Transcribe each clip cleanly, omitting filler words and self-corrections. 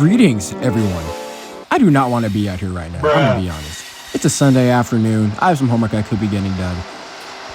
Greetings, everyone. I do not want to be out here right now, I'm gonna be honest. It's a Sunday afternoon, I have some homework I could be getting done.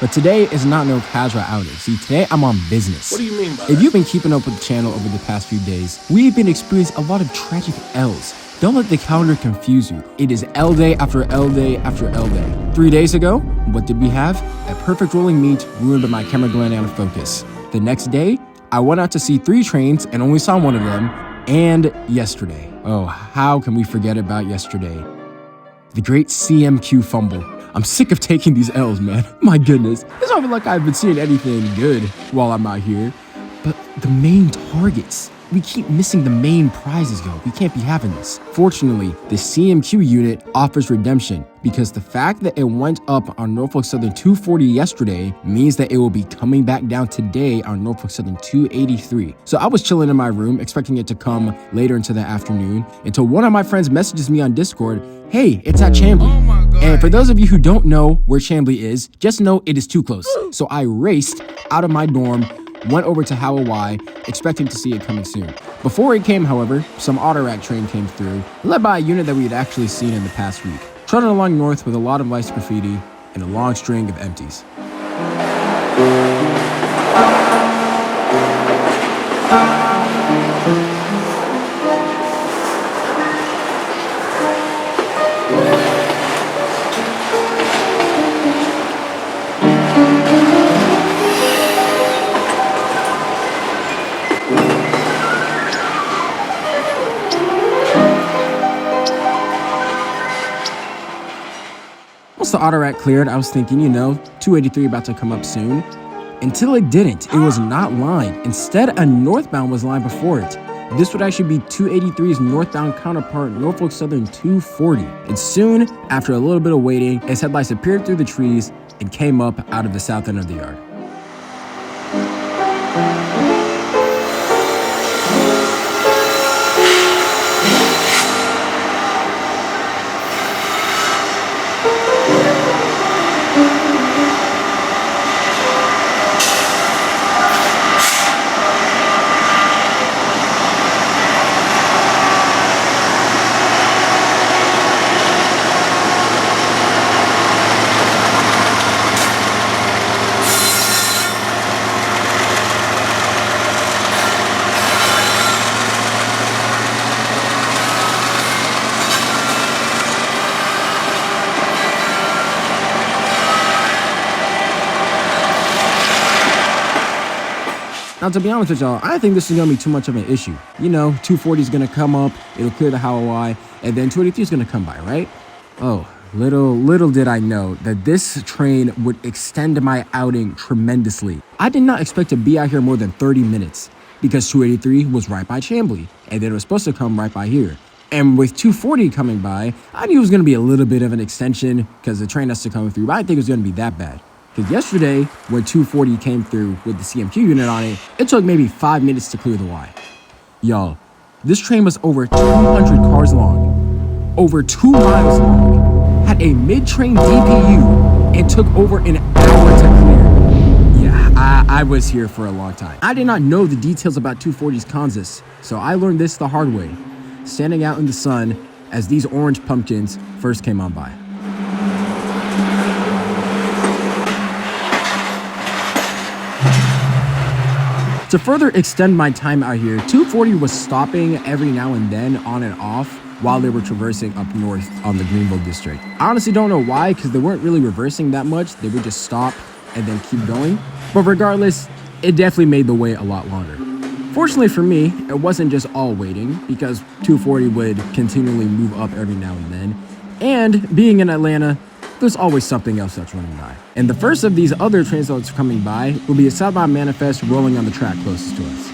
But today is not no casual outing. See, today I'm on business. What do you mean by that? If you've been keeping up with the channel over the past few days, we've been experiencing a lot of tragic L's. Don't let the calendar confuse you. It is L day after L day after L day. 3 days ago, what did we have? A perfect rolling meet ruined by my camera going out of focus. The next day, I went out to see 3 trains and only saw one of them. And yesterday. Oh, how can we forget about yesterday? The great CMQ fumble. I'm sick of taking these L's, man. My goodness. It's not like I've been seeing anything good while I'm out here. But the main targets. We keep missing the main prizes, yo. We can't be having this. Fortunately, the CMQ unit offers redemption because the fact that it went up on Norfolk Southern 240 yesterday means that it will be coming back down today on Norfolk Southern 283. So I was chilling in my room expecting it to come later into the afternoon until one of my friends messages me on Discord, hey, it's at Chambly. Oh my God. And for those of you who don't know where Chambly is, just know it is too close. So I raced out of my dorm, went over to Hawaii, expecting to see it coming soon. Before it came, however, some Autorack train came through, led by a unit that we had actually seen in the past week, trotting along north with a lot of lights graffiti and a long string of empties. Once the Autorack cleared, I was thinking, 283 about to come up soon. Until it didn't. It was not lined. Instead, a northbound was lined before it. This would actually be 283's northbound counterpart, Norfolk Southern 240. And soon, after a little bit of waiting, its headlights appeared through the trees and came up out of the south end of the yard. Now, to be honest with y'all, I think this is going to be too much of an issue. 240 is going to come up, it'll clear the Hawaii, and then 283 is going to come by, right? Oh, little did I know that this train would extend my outing tremendously. I did not expect to be out here more than 30 minutes because 283 was right by Chambly, and then it was supposed to come right by here. And with 240 coming by, I knew it was going to be a little bit of an extension because the train has to come through, but I didn't think it was going to be that bad. Because yesterday, when 240 came through with the CMQ unit on it, it took maybe 5 minutes to clear the Y. Y'all, this train was over 200 cars long, over 2 miles long, had a mid-train DPU, and took over an hour to clear. Yeah, I was here for a long time. I did not know the details about 240's Kansas, so I learned this the hard way, standing out in the sun as these orange pumpkins first came on by. To further extend my time out here, 240 was stopping every now and then on and off while they were traversing up north on the Greenville district. I honestly don't know why, because they weren't really reversing that much. They would just stop and then keep going. But regardless, it definitely made the wait a lot longer. Fortunately for me, it wasn't just all waiting, because 240 would continually move up every now and then. And being in Atlanta, there's always something else that's running by. And the first of these other trains that's coming by will be a southbound manifest rolling on the track closest to us.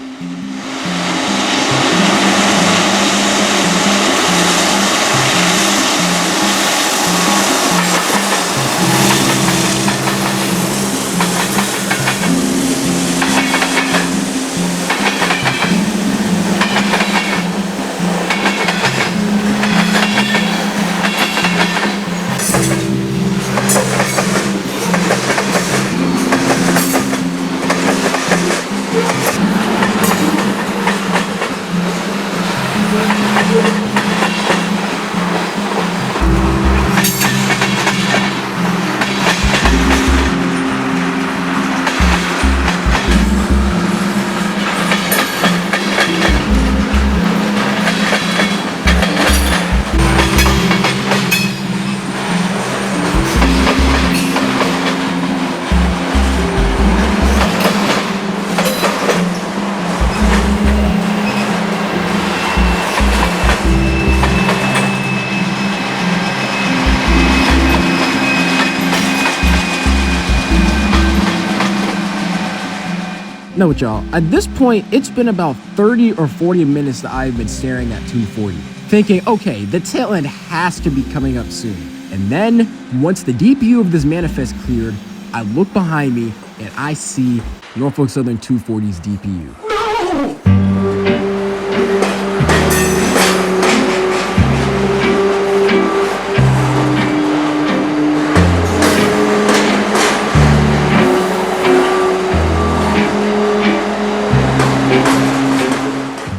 Know what, y'all? At this point, it's been about 30 or 40 minutes that I've been staring at 240, thinking, okay, the tail end has to be coming up soon. And then, once the DPU of this manifest cleared, I look behind me and I see Norfolk Southern 240's DPU.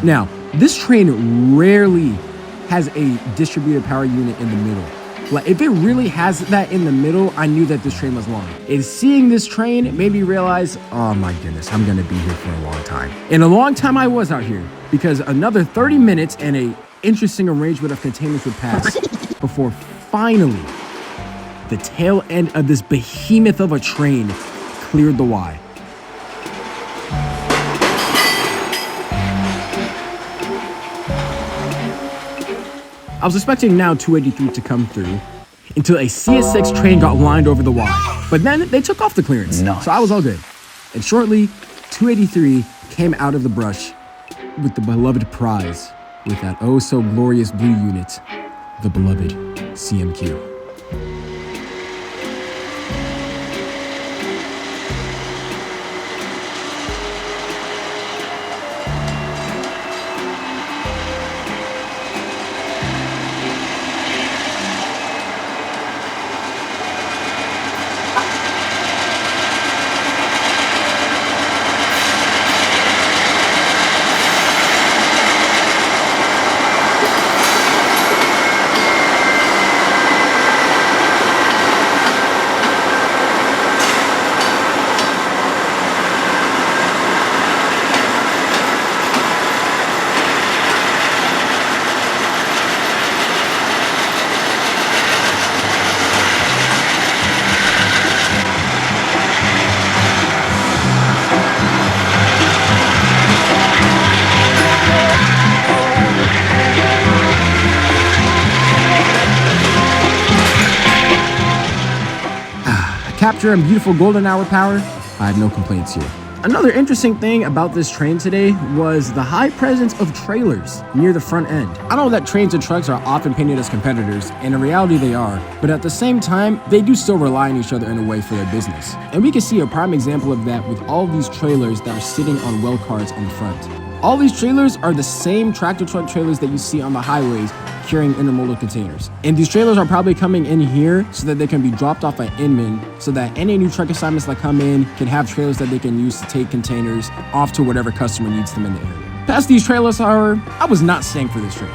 Now, this train rarely has a distributed power unit in the middle. Like, if it really has that in the middle, I knew that this train was long. And seeing this train made me realize, oh my goodness, I'm gonna be here for a long time. And a long time I was out here, because another 30 minutes and a interesting arrangement of containers would pass before finally the tail end of this behemoth of a train cleared the Y. I was expecting now 283 to come through until a CSX train got lined over the Y. But then they took off the clearance, Nice. So I was all good. And shortly, 283 came out of the brush with the beloved prize, with that oh so glorious blue unit, the beloved CMQ. Capture and beautiful golden hour power, I have no complaints here. Another interesting thing about this train today was the high presence of trailers near the front end. I know that trains and trucks are often painted as competitors, and in reality they are, but at the same time, they do still rely on each other in a way for their business. And we can see a prime example of that with all these trailers that are sitting on well cars on the front. All these trailers are the same tractor truck trailers that you see on the highways carrying intermodal containers. And these trailers are probably coming in here so that they can be dropped off at Inman, so that any new truck assignments that come in can have trailers that they can use to take containers off to whatever customer needs them in the area. Past these trailers, however, I was not staying for this train.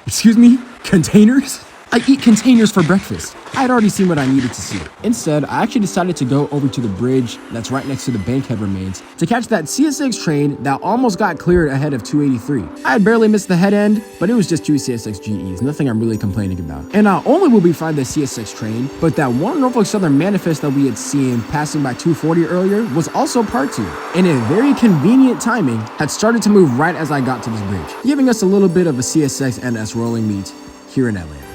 Excuse me? Containers? I eat containers for breakfast. I had already seen what I needed to see. Instead, I actually decided to go over to the bridge that's right next to the Bankhead remains to catch that CSX train that almost got cleared ahead of 283. I had barely missed the head end, but it was just two CSX GEs, nothing I'm really complaining about. And not only will we find the CSX train, but that one Norfolk Southern manifest that we had seen passing by 240 earlier was also part 2, and in very convenient timing, had started to move right as I got to this bridge, giving us a little bit of a CSX NS rolling meet here in Atlanta.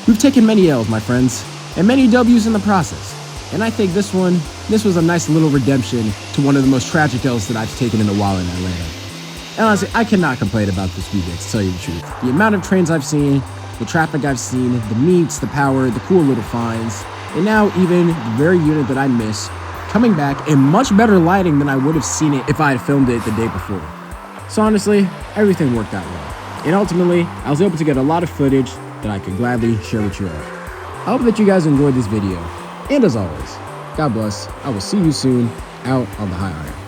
We've taken many L's, my friends, and many W's in the process. And I think this was a nice little redemption to one of the most tragic L's that I've taken in a while in Atlanta. And honestly, I cannot complain about this remix, to tell you the truth. The amount of trains I've seen, the traffic I've seen, the meats, the power, the cool little finds, and now even the very unit that I miss coming back in much better lighting than I would have seen it if I had filmed it the day before. So honestly, everything worked out well. And ultimately, I was able to get a lot of footage that I could gladly share with you all. I hope that you guys enjoyed this video. And as always, God bless. I will see you soon out on the high iron.